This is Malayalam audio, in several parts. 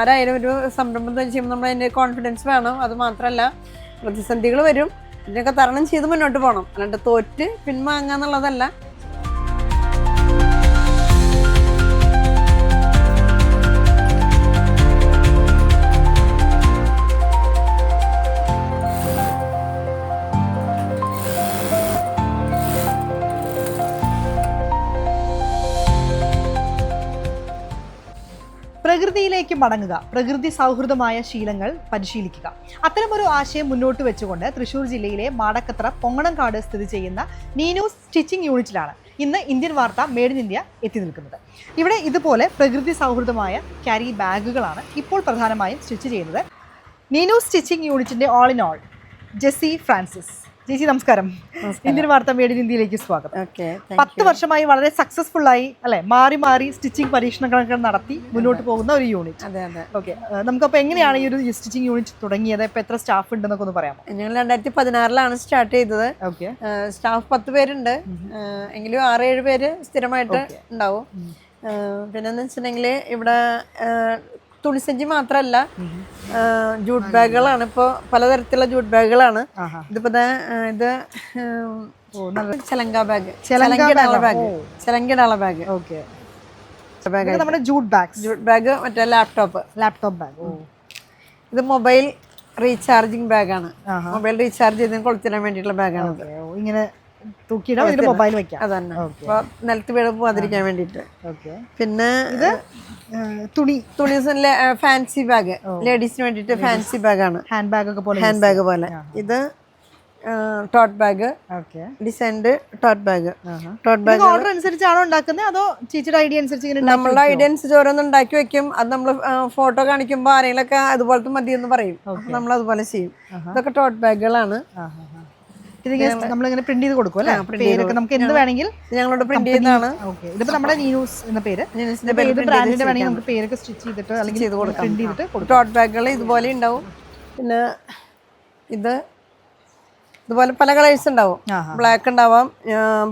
ആരായാലും ഒരു സംരംഭം ചെയ്യുമ്പോൾ നമ്മൾ അതിൻ്റെ കോൺഫിഡൻസ് വേണം. അത് മാത്രമല്ല പ്രതിസന്ധികൾ വരും, ഇതിനൊക്കെ തരണം ചെയ്ത് മുന്നോട്ട് പോകണം. അല്ലാണ്ട് തോറ്റ് പിൻവാങ്ങുക എന്നുള്ളതല്ല. പ്രകൃതിയിലേക്ക് മടങ്ങുക, പ്രകൃതി സൗഹൃദമായ ശീലങ്ങൾ പരിശീലിക്കുക. അത്തരമൊരു ആശയം മുന്നോട്ട് വെച്ചുകൊണ്ട് തൃശ്ശൂർ ജില്ലയിലെ മാടക്കത്ര പൊങ്ങണംകാട് സ്ഥിതി ചെയ്യുന്ന നീനൂസ് സ്റ്റിച്ചിങ് യൂണിറ്റിലാണ് ഇന്ന് ഇന്ത്യൻ വാർത്ത മെയ്ഡ് ഇൻ ഇന്ത്യ എത്തി നിൽക്കുന്നത്. ഇവിടെ ഇതുപോലെ പ്രകൃതി സൗഹൃദമായ ക്യാരി ബാഗുകളാണ് ഇപ്പോൾ പ്രധാനമായും സ്റ്റിച്ച് ചെയ്യുന്നത്. നീനൂസ് സ്റ്റിച്ചിങ് യൂണിറ്റിൻ്റെ all in all Jessy Francis. ചേച്ചി നമസ്കാരം. ഇന്ത്യൻ വാർത്ത മെയ്ഡ് ഇൻ ഇന്ത്യയിലേക്ക് സ്വാഗതം. 10 വർഷമായി വളരെ സക്സസ്ഫുൾ ആയി അല്ലെ മാറി മാറി സ്റ്റിച്ചിങ് പരീക്ഷണങ്ങളൊക്കെ നടത്തി മുന്നോട്ട് പോകുന്ന ഒരു യൂണിറ്റ്. ഓക്കെ, നമുക്കപ്പോൾ എങ്ങനെയാണ് ഈ ഒരു സ്റ്റിച്ചിങ് യൂണിറ്റ് തുടങ്ങിയത്? ഇപ്പൊ എത്ര സ്റ്റാഫ് ഉണ്ടെന്നൊക്കെ ഒന്ന് പറയാമോ? ഞങ്ങൾ 2016 സ്റ്റാർട്ട് ചെയ്തത്. ഓക്കെ, സ്റ്റാഫ് 10 പേരുണ്ട്, എങ്കിലും 6-7 പേര് സ്ഥിരമായിട്ട് ഉണ്ടാവും. പിന്നെന്ന് വെച്ചിട്ടുണ്ടെങ്കിൽ ഇവിടെ തുണിസഞ്ചി മാത്രമല്ല, ജൂട്ട് ബാഗുകളാണ്. ഇപ്പോൾ പലതരത്തിലുള്ള ജൂട്ട് ബാഗുകളാണ്. ഇതിപ്പോ ഇത് ചലങ്ക ബാഗ്, ചലങ്കിടാള ബാഗ്. ഓക്കെ, നമ്മുടെ ജൂട്ട് ബാഗ്, മറ്റേ ലാപ്ടോപ്പ് ബാഗ്. ഇത് മൊബൈൽ റീചാർജിങ് ബാഗാണ്. മൊബൈൽ റീചാർജ് ചെയ്ത് കൊളുത്തിടാൻ വേണ്ടിയിട്ടുള്ള ബാഗാണ്. ഇങ്ങനെ തൂക്കിയിടാം, മൊബൈൽ വെക്കാം. അതന്നെ, അപ്പൊ നിലത്ത് വീട് പോകാതിരിക്കാൻ വേണ്ടിട്ട്. പിന്നെ ഇത് തുണി ഫാൻസി ബാഗ്, ലേഡീസിന് വേണ്ടിട്ട് ഫാൻസി ബാഗാണ്. ഹാൻഡ് ബാഗ് പോലെ. ഇത് tote bag, designed tote bag. Order അനുസരിച്ചാണോ ഉണ്ടാക്കുന്നത് അതോ ചേച്ചിയുടെ ഐഡിയ അനുസരിച്ച്? നമ്മളുടെ ഐഡിയ അനുസരിച്ച് ഓരോന്ന് ഉണ്ടാക്കി വെക്കും. അത് നമ്മൾ ഫോട്ടോ കാണിക്കുമ്പോൾ ആരെങ്കിലൊക്കെ അതുപോലത്തെ മതി എന്ന് പറയും, നമ്മൾ അതുപോലെ ചെയ്യും. ഇതൊക്കെ ടോട്ട് ബാഗുകളാണ്. നമ്മളിങ്ങനെ പ്രിന്റ് ചെയ്ത് കൊടുക്കും അല്ലേ? പേരൊക്കെ നമുക്ക് എന്ത് വേണമെങ്കിൽ ഞങ്ങളോട് പ്രിന്റ് ചെയ്യുന്നതാണ്. ഇതിപ്പോ നമ്മുടെ നീനൂസ് എന്ന പേര്, ഏത് ബ്രാൻഡിന്റെ വേണമെങ്കിൽ നമുക്ക് പേരൊക്കെ സ്റ്റിച്ച് ചെയ്തിട്ട് അല്ലെങ്കിൽ ചെയ്ത് കൊടുക്കാം, പ്രിന്റ് ചെയ്തിട്ട്. ടോട്ട് ബാഗുകൾ ഇതുപോലെ ഉണ്ടാവും. പിന്നെ ഇതുപോലെ പല കളേഴ്സ് ഉണ്ടാവും. ബ്ലാക്ക് ഉണ്ടാവാം,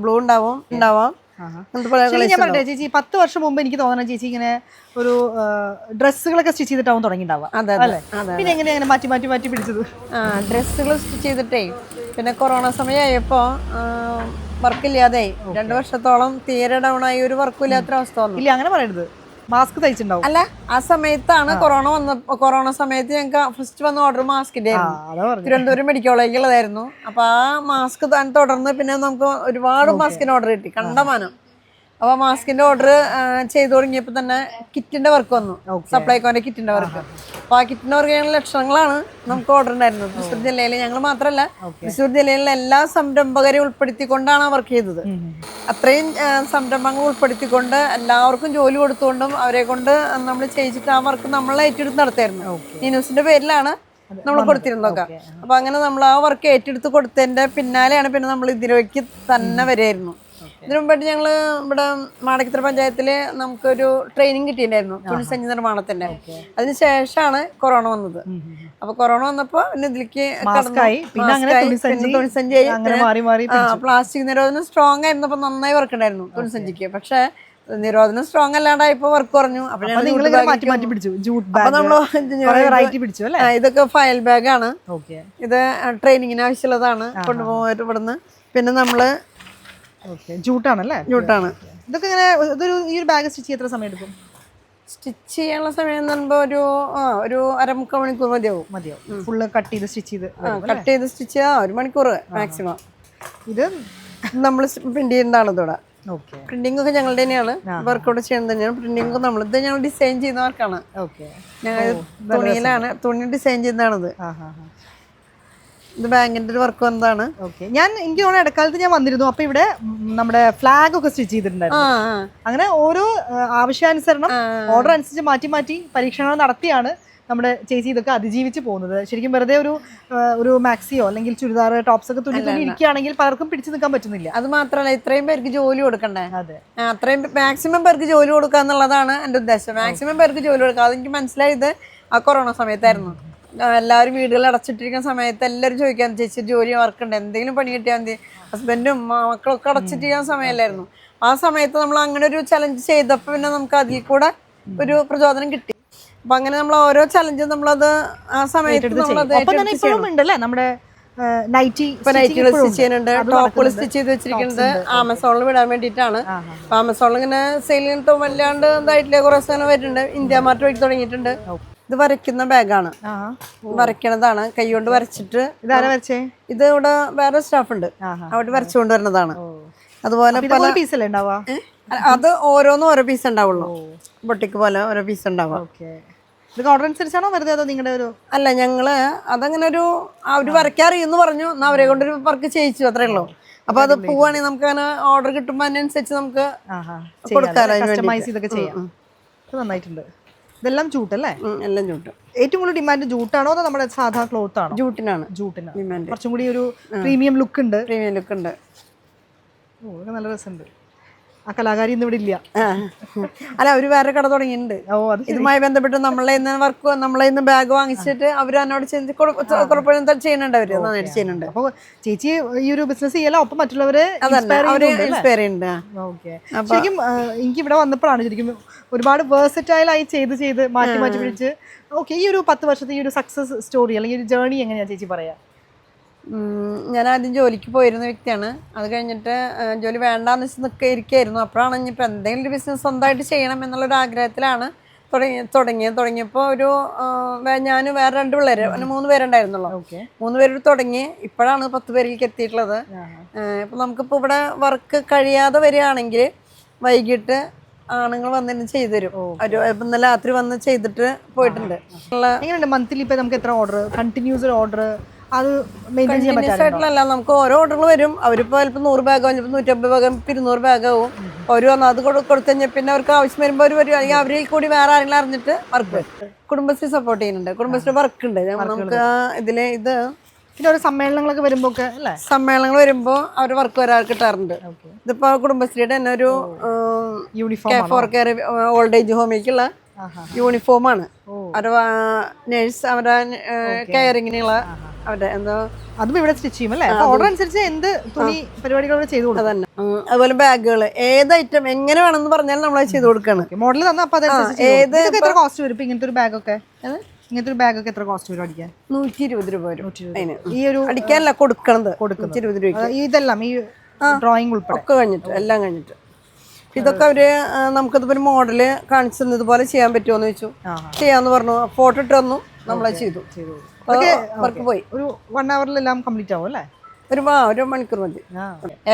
ബ്ലൂ ഉണ്ടാവാം. ഞാൻ പറയട്ടെ ചേച്ചി, 10 വർഷം മുമ്പ് എനിക്ക് തോന്നുന്നത് ചേച്ചി ഇങ്ങനെ ഒരു ഡ്രസ്സുകളൊക്കെ സ്റ്റിച്ച് ചെയ്തിട്ടാവും തുടങ്ങിയിട്ടുണ്ടാവുക അല്ലേ? പിന്നെ എങ്ങനെയാണ് മാറ്റി പിടിച്ചത്? ഡ്രസ്സുകൾ സ്റ്റിച്ച് ചെയ്തിട്ടേ പിന്നെ കൊറോണ സമയമായപ്പോൾ വർക്കില്ലാതെ 2 വർഷത്തോളം തീരെ ഡൗൺ ആയി, ഒരു വർക്കും ഇല്ലാത്തൊരവസ്ഥ വന്നു. ഇല്ല, അങ്ങനെ പറയരുത്. മാസ്ക് തയ്ച്ചിട്ടുണ്ടാവും. അല്ല, ആ സമയത്താണ് കൊറോണ സമയത്ത് ഞങ്ങൾക്ക് ഫസ്റ്റ് വന്ന ഓർഡർ മാസ്കിന്റെ ആയിരുന്നു. തിരുവനന്തപുരം മെഡിക്കൽ കോളേജിലുള്ളതായിരുന്നു. അപ്പൊ ആ മാസ്ക് തുടർന്ന് പിന്നെ നമുക്ക് ഒരുപാട് മാസ്കിന് ഓർഡർ കിട്ടി, കണ്ടമാനം. അപ്പോൾ മാസ്കിന്റെ ഓർഡർ ചെയ്തു തുടങ്ങിയപ്പോൾ തന്നെ കിറ്റിന്റെ വർക്ക് വന്നു, സപ്ലൈകോന്റെ കിറ്റിന്റെ വർക്ക്. അപ്പോൾ ആ കിറ്റിന്റെ വർക്ക് ലക്ഷങ്ങളാണ് നമുക്ക് ഓർഡർ ഉണ്ടായിരുന്നത്. തൃശ്ശൂർ ജില്ലയിൽ ഞങ്ങൾ മാത്രമല്ല, തൃശ്ശൂർ ജില്ലയിലെ എല്ലാ സംരംഭകരെയും ഉൾപ്പെടുത്തിക്കൊണ്ടാണ് ആ വർക്ക് ചെയ്തത്. അത്രയും സംരംഭങ്ങൾ ഉൾപ്പെടുത്തിക്കൊണ്ട് എല്ലാവർക്കും ജോലി കൊടുത്തുകൊണ്ടും അവരെ കൊണ്ട് നമ്മൾ ചെയ്യിച്ചിട്ട് ആ വർക്ക് നമ്മളെ ഏറ്റെടുത്ത് നടത്തായിരുന്നു. നീനൂസിന്റെ പേരിലാണ് നമ്മൾ കൊടുത്തിരുന്നതൊക്കെ. അപ്പൊ അങ്ങനെ നമ്മൾ ആ വർക്ക് ഏറ്റെടുത്ത് കൊടുത്തതിന്റെ പിന്നാലെയാണ് പിന്നെ നമ്മൾ ഇതിലേക്ക് തന്നെ വരെയായിരുന്നു. ഇതിനു മുമ്പായിട്ട് ഞങ്ങൾ ഇവിടെ മാടക്കത്ര പഞ്ചായത്തില് നമുക്കൊരു ട്രെയിനിങ് കിട്ടിയിട്ടുണ്ടായിരുന്നു തുണിസഞ്ചി നിർമ്മാണത്തിന്റെ. അതിനുശേഷമാണ് കൊറോണ വന്നത്. അപ്പൊ കൊറോണ വന്നപ്പോ ഇതിലേക്ക് തുണിസഞ്ചി പ്ലാസ്റ്റിക് നിരോധനം സ്ട്രോങ് ആയിരുന്നു. അപ്പൊ നന്നായി വർക്ക് ഉണ്ടായിരുന്നു തുണിസഞ്ചിക്ക്. പക്ഷെ നിരോധനം സ്ട്രോങ് അല്ലാണ്ടായപ്പോ വർക്ക് കുറഞ്ഞു. അപ്പൊ ഇതൊക്കെ ഫയൽ ബാഗാണ്. ഇത് ട്രെയിനിങ്ങിന് ആവശ്യമുള്ളതാണ്, കൊണ്ടുപോകാൻ ഇവിടുന്ന്. പിന്നെ നമ്മള് ജൂട്ടാണല്ലേ? ജൂട്ടാണ്. ഇതൊക്കെ ഇങ്ങനെ ഈ ഒരു ബാഗ് സ്റ്റിച്ച് എത്ര സമയം എടുക്കും? സ്റ്റിച്ച് ചെയ്യാനുള്ള സമയം എന്ന് പറയുമ്പോൾ ഒരു 1/2-3 മണിക്കൂർ മതിയാവും. ഫുള്ള് കട്ട് ചെയ്ത് സ്റ്റിച്ച് സ്റ്റിച്ച് 1 മണിക്കൂർ മാക്സിമം. ഇത് നമ്മൾ പ്രിന്റ് ചെയ്യുന്നതാണ്. ഇതോടെ പ്രിന്റിംഗ് ഒക്കെ ഞങ്ങളുടെ തന്നെയാണ്, വർക്കൗട്ട് ചെയ്യുന്നത് തന്നെയാണ്. പ്രിന്റിംഗ് ഒക്കെ നമ്മളിത് ഞങ്ങൾ ഡിസൈൻ ചെയ്യുന്ന വർക്കാണ്. ഞങ്ങൾ തുണി ഡിസൈൻ ചെയ്യുന്നതാണിത്. ഇത് ബാങ്കിന്റെ ഒരു വർക്ക് വന്നതാണ്. എനിക്ക് തോന്നുന്നു ഇടക്കാലത്ത് ഞാൻ വന്നിരുന്നു. അപ്പൊ ഇവിടെ നമ്മുടെ ഫ്ലാഗ് ഒക്കെ സ്റ്റിച്ച് ചെയ്തിട്ടുണ്ടായിരുന്നു. അങ്ങനെ ഓരോ ആവശ്യാനുസരണം ഓർഡർ അനുസരിച്ച് മാറ്റി പരീക്ഷണങ്ങൾ നടത്തിയാണ് നമ്മുടെ ചേച്ചി ഇതൊക്കെ അതിജീവിച്ച് പോകുന്നത്. ശരിക്കും വെറുതെ ഒരു മാക്സിയോ അല്ലെങ്കിൽ ചുരിദാർ ടോപ്സ് ഒക്കെ തുണി ഇരിക്കുകയാണെങ്കിൽ പലർക്കും പിടിച്ചു നിൽക്കാൻ പറ്റുന്നില്ല. അത് മാത്രമല്ല, ഇത്രയും പേർക്ക് ജോലി കൊടുക്കണ്ടേ? അത്രയും മാക്സിമം പേർക്ക് ജോലി കൊടുക്കുക എന്നുള്ളതാണ് എൻ്റെ ഉദ്ദേശം. മാക്സിമം പേർക്ക് ജോലി കൊടുക്കുക. അതെനിക്ക് മനസ്സിലായത് ആ കൊറോണ സമയത്തായിരുന്നു. എല്ലാവരും വീടുകളിൽ അടച്ചിട്ടിരിക്കുന്ന സമയത്ത് എല്ലാവരും ചോദിക്കാൻ, ചേച്ചി ജോലി വർക്കുണ്ട്, എന്തെങ്കിലും പണി കിട്ടിയാൽ മതി. ഹസ്ബൻഡും മക്കളൊക്കെ അടച്ചിട്ടിരിക്കുന്ന സമയമല്ലായിരുന്നു. ആ സമയത്ത് നമ്മൾ അങ്ങനെ ഒരു ചലഞ്ച് ചെയ്തപ്പോൾ പിന്നെ നമുക്ക് അതിൽ കൂടെ ഒരു പ്രചോദനം കിട്ടി. അപ്പൊ അങ്ങനെ നമ്മൾ ഓരോ ചലഞ്ചും നമ്മളത് ആ സമയത്ത് നമ്മളത് ഒപ്പം തന്നെ ഇപ്പോഴും ഉണ്ടല്ലേ നമ്മുടെ നൈറ്റി നൈറ്റുകൾ സ്റ്റിച്ച് ചെയ്യുന്നുണ്ട്, ടോപ്പുകൾ സ്റ്റിച്ച് ചെയ്ത് വെച്ചിരിക്കുന്നത് ആമസോണിൽ വിടാൻ വേണ്ടിയിട്ടാണ്. അപ്പൊ ആമസോണിൽ ഇങ്ങനെ സെയിൽ ചെയ്തിട്ട് വല്ലാണ്ട് ഇതായിട്ടില്ല, കുറെ സാധനം വരുന്നുണ്ട്. ഇന്ത്യ മാർട്ട് വഴി തുടങ്ങിയിട്ടുണ്ട്. ഇത് വരയ്ക്കുന്ന ബാഗാണ്, വരയ്ക്കണതാണ്, കൈ കൊണ്ട് വരച്ചിട്ട്. ഇതാരാ വരച്ചേ? ഇത് ഇവിടെ വേറെ സ്റ്റാഫ് ഉണ്ട്, അവിടെ വരച്ചുകൊണ്ട് വരുന്നതാണ്. അതുപോലെ പല പീസല്ലേ ഉണ്ടാവുക? അത് ഓരോന്നും ഓരോ പീസ് ഉണ്ടാവുള്ളൂ, ബൊട്ടിക്ക് പോലെ ഓരോ പീസ് ഉണ്ടാവുക. ഓർഡർ അനുസരിച്ചാണോ വെറുതെ അതോ നിങ്ങളുടെ ഒരു? അല്ല, ഞങ്ങള് അതങ്ങനെ ഒരു അവര് വരയ്ക്കാറിയെന്ന് പറഞ്ഞു, അവരെ കൊണ്ടൊരു വർക്ക് ചെയ്യിച്ചു, അത്രേ ഉള്ളൂ. അപ്പൊ അത് പോവാണെങ്കിൽ നമുക്ക് അങ്ങനെ ഓർഡർ കിട്ടുമ്പോൾ അതിനനുസരിച്ച് നമുക്ക് ഇതൊക്കെ ചെയ്യാം. നന്നായിട്ടുണ്ട്. ഇതെല്ലാം ജൂട്ടല്ലേ? എല്ലാം ജൂട്ട്. ഏറ്റവും കൂടുതൽ ഡിമാൻഡ് ജൂട്ടാണോ അതോ നമ്മുടെ സാധാ ക്ലോത്ത് ആണോ? ജൂട്ടിനാണ്. കുറച്ചും കൂടി ഒരു പ്രീമിയം ലുക്ക് ഉണ്ട്. ഓ, നല്ല രസമുണ്ട്. ആ കലാകാരി ഇന്ന് ഇവിടെ ഇല്ല. അല്ല, അവര് വേറെ കട തുടങ്ങിയിട്ടുണ്ട്. ഇതുമായി ബന്ധപ്പെട്ട് നമ്മളെ വർക്ക്, നമ്മളെ ബാഗ് വാങ്ങിച്ചിട്ട് അവര് എന്നോട് ചെയ്യുന്നുണ്ട്. അവര് നന്നായിട്ട് ചെയ്യുന്നുണ്ട്. അപ്പൊ ചേച്ചി ഈ ഒരു ബിസിനസ് ചെയ്യല ഒപ്പം മറ്റുള്ളവരെ ഇൻസ്പയർ ചെയ്യുന്നുണ്ട്. ശരിക്കും എനിക്ക് ഇവിടെ വന്നപ്പോഴാണ് ശരിക്കും ഒരുപാട് വേഴ്സറ്റൈൽ ആയി ചെയ്ത് മാറ്റി പിടിച്ച്. ഓക്കെ, ഈ ഒരു 10 വർഷത്തെ ഈ ഒരു സക്സസ് സ്റ്റോറി അല്ലെങ്കിൽ ഒരു ജേർണി എങ്ങനെയാ ചേച്ചി പറയാ? ഞാൻ ആദ്യം ജോലിക്ക് പോയിരുന്ന വ്യക്തിയാണ്. അത് കഴിഞ്ഞിട്ട് ജോലി വേണ്ടാന്ന് വെച്ച് ഇരിക്കുകയായിരുന്നു. അപ്പോഴാണ് ഇനിയിപ്പോൾ എന്തെങ്കിലും ഒരു ബിസിനസ് സ്വന്തമായിട്ട് ചെയ്യണം എന്നുള്ളൊരു ആഗ്രഹത്തിലാണ് തുടങ്ങിയപ്പോൾ ഒരു ഞാൻ വേറെ 2 പിള്ളേർ, 3 പേരുണ്ടായിരുന്നുള്ളൂ. 3 പേര് തുടങ്ങി. ഇപ്പോഴാണ് 10 പേരിലേക്ക് എത്തിയിട്ടുള്ളത്. ഇപ്പം നമുക്കിപ്പോൾ ഇവിടെ വർക്ക് കഴിയാതെ വരികയാണെങ്കിൽ വൈകിട്ട് ആണുങ്ങൾ വന്നിട്ട് ചെയ്തു തരും. ഇന്നലെ രാത്രി വന്ന് ചെയ്തിട്ട് പോയിട്ടുണ്ട്. എങ്ങനെയുണ്ട് മന്ത്ലി? ഇപ്പം നമുക്ക് എത്ര ഓർഡർ, കണ്ടിന്യൂസ് ഓർഡർ അത് ആയിട്ടല്ല, നമുക്ക് ഓരോ ഓർഡറുകൾ വരും. അവരിപ്പോൾ ചിലപ്പോൾ 100 ബാഗാവും, ചിലപ്പോൾ 150 ബാഗാവും, 200 ബാഗാവും. അവർ വന്ന് അത് കൊടുത്തു കഴിഞ്ഞാൽ പിന്നെ അവർക്ക് ആവശ്യം വരുമ്പോൾ അവർ വരും. അല്ലെങ്കിൽ അവരിൽ കൂടി വേറെ ആരെങ്കിലും അറിഞ്ഞിട്ട് വർക്ക് വരും. കുടുംബശ്രീ സപ്പോർട്ട് ചെയ്യുന്നുണ്ട്, കുടുംബശ്രീ വർക്ക് ഉണ്ട് നമുക്ക് ഇതില്. ഇത് പിന്നെ ഓരോ സമ്മേളനങ്ങളൊക്കെ വരുമ്പോൾ സമ്മേളനങ്ങൾ വരുമ്പോൾ അവർ വർക്ക് വരാൻ കിട്ടാറുണ്ട്. ഇതിപ്പോ കുടുംബശ്രീയുടെ തന്നെ ഒരു ഫോർ കെയർ ഓൾഡ് ഏജ് ഹോമിലേക്കുള്ള യൂണിഫോമാണ്. അവരുടെ നേഴ്സ്, അവരുടെ കെയറിങ്ങിനുള്ള അവരുടെ എന്തോ അതും ഇവിടെ സ്റ്റിച്ച് ചെയ്യും അല്ലേ? ഓർഡർ അനുസരിച്ച് എന്ത് തുണി പരിപാടികൾ ചെയ്തു കൊടുക്കും. അതന്നെ. അതുപോലെ ബാഗുകൾ ഏത് ഐറ്റം എങ്ങനെ വേണമെന്ന് പറഞ്ഞാൽ നമ്മൾ ചെയ്ത് കൊടുക്കണം. മോഡൽ തന്നാ അപ്പൊ എത്ര കോസ്റ്റ് വരും? ഇങ്ങനത്തെ ഒരു ബാഗൊക്കെ ഇങ്ങനത്തെ ഒരു ബാഗൊക്കെ എത്ര കോസ്റ്റ് വരും അടിക്കാൻ? 120 രൂപ വരും. ഈ ഒരു അടിക്കാനല്ല, കൊടുക്കണത് 120 രൂപ. ഇതെല്ലാം ഈ ഡ്രോയിങ് ഉൾപ്പെടെ ഒക്കെ കഴിഞ്ഞിട്ട്, എല്ലാം കഴിഞ്ഞിട്ട്. ഇതൊക്കെ അവര് നമുക്കിതിപ്പോ ഒരു മോഡല് കാണിച്ചു തന്നു, ഇതുപോലെ ചെയ്യാൻ പറ്റുമോ എന്ന് ചോദിച്ചു. ചെയ്യാന്ന് പറഞ്ഞു. ഫോട്ടോ ഇട്ട് തന്നു, നമ്മളത് ചെയ്തു. വർക്ക് പോയി. ഒരു 1 അവറിലെല്ലാം കംപ്ലീറ്റ് ആവും അല്ലേ? ഒരു മണിക്കൂർ മതി.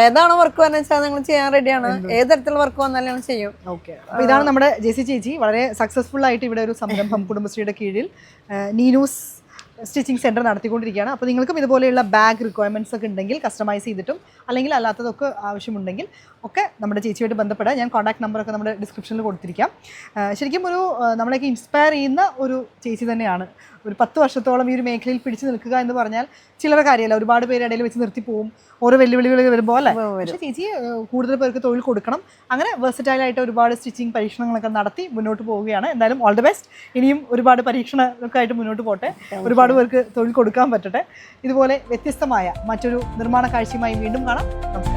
ഏതാണോ വർക്ക് വന്നു വെച്ചാൽ നിങ്ങൾ ചെയ്യാൻ റെഡിയാണ്. ഏത് തരത്തിലുള്ള വർക്ക് വന്നാലും ഞങ്ങൾ ചെയ്യും. ഓക്കെ, അപ്പോൾ ഇതാണ് നമ്മുടെ ജെസി ചേച്ചി. വളരെ സക്സസ്ഫുൾ ആയിട്ട് ഇവിടെ ഒരു സംരംഭം കുടുംബശ്രീയുടെ കീഴിൽ നീനൂസ് സ്റ്റിച്ചിങ് സെൻറ്റർ നടത്തിക്കൊണ്ടിരിക്കുകയാണ്. അപ്പോൾ നിങ്ങൾക്കും ഇതുപോലെയുള്ള ബാഗ് റിക്വയർമെൻറ്റ്സ് ഒക്കെ ഉണ്ടെങ്കിൽ കസ്റ്റമൈസ് ചെയ്തിട്ടും അല്ലെങ്കിൽ അല്ലാത്തതൊക്കെ ആവശ്യമുണ്ടെങ്കിൽ ഒക്കെ നമ്മുടെ ചേച്ചിയായിട്ട് ബന്ധപ്പെടാം. ഞാൻ കോൺടാക്ട് നമ്പറൊക്കെ നമ്മുടെ ഡിസ്ക്രിപ്ഷനിൽ കൊടുത്തിരിക്കാം. ശരിക്കും ഒരു നമ്മളെയൊക്കെ ഇൻസ്പയർ ചെയ്യുന്ന ഒരു ചേച്ചി തന്നെയാണ്. ഒരു 10 വർഷത്തോളം ഈ ഒരു മേഖലയിൽ പിടിച്ചു നിൽക്കുക എന്ന് പറഞ്ഞാൽ ചിലരുടെ കാര്യമല്ല. ഒരുപാട് പേര് ഇടയിൽ വെച്ച് നിർത്തിപ്പോവും ഓരോ വെല്ലുവിളികൾ വരുമ്പോൾ അല്ലേ? പക്ഷേ ചേച്ചി കൂടുതൽ പേർക്ക് തൊഴിൽ കൊടുക്കണം. അങ്ങനെ വെർസറ്റൈലായിട്ട് ഒരുപാട് സ്റ്റിച്ചിങ് പരീക്ഷണങ്ങളൊക്കെ നടത്തി മുന്നോട്ട് പോവുകയാണ്. എന്തായാലും ഓൾ ദി ബെസ്റ്റ്. ഇനിയും ഒരുപാട് പരീക്ഷണമൊക്കെ ആയിട്ട് മുന്നോട്ട് പോട്ടെ. ഒരുപാട് പേർക്ക് തൊഴിൽ കൊടുക്കാൻ പറ്റട്ടെ. ഇതുപോലെ വ്യത്യസ്തമായ മറ്റൊരു നിർമ്മാണ കാഴ്ചയുമായി വീണ്ടും കാണാം. നമസ്കാരം.